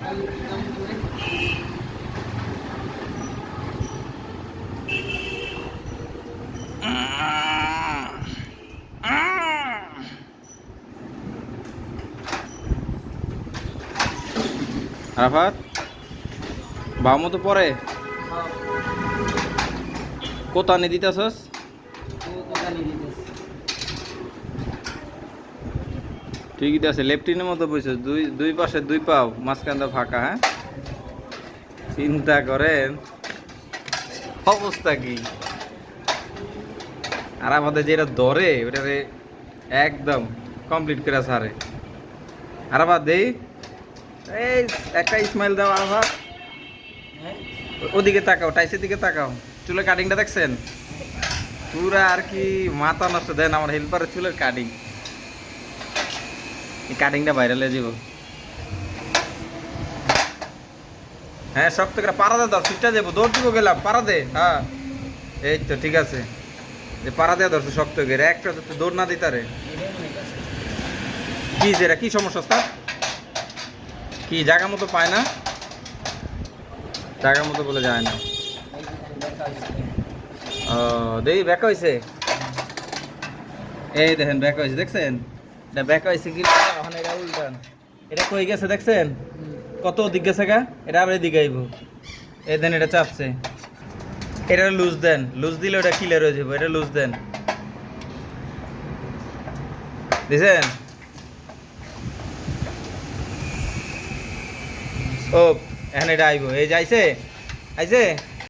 আরাফাত বামো তো পরে কোথা নি দিতেছস? ঠিকই আছে, লেফটিনের মতো বসে দুই দুই পাশে দুই পাও, মাঝখানটা ফাঁকা। হ্যাঁ, চিন্তা করেন অবস্থা কি। আর আমাদের যেটা ধরে ওটারে একদম কমপ্লিট করে সারে। আর আবার দেই এই একটা স্মাইল দাও। আবার ওদিকে তাকাও, টাইসের দিকে তাকাও। চুলের কাটিংটা দেখছেন? পুরা আর কি মাথা নষ্ট। দেন আমার হেল্পারের চুলের কাটিং, এই কাটিংটা ভাইরাল হয়ে যাব। হ্যাঁ, শক্ত করে পাড়া দে, ধর ফিটটা যাবো, দৌড় দিব গেলাম, পাড়া দে। হ্যাঁ, এই তো ঠিক আছে, যে পাড়া দেওয়া ধরছে শক্ত করে, একটা তো দৌড় না দিতারে। কি যেটা কি সমস্যা তার? কি জায়গা মতো পায় না? জায়গা মতো বলে যায় না। ও দেখি ব্যাক হয়েছে। এই দেখেন ব্যাক হয়েছে, দেখছেন? এটা ব্যাক হয়েছে কি? এখন এটা উল্টান, এটা কই গেছে দেখছেন? কত দিক গেছে গা, এটা আবার এদিকে আইব। এই দেন এটা চাপছে, এটা লুজ দেন, লুজ দিলে ওটা ক্লিয়ার হয়ে যাবে। এটা লুজ দেন, দিছেন? ও এখন এটা আইব, এই যাইছে, আইছে।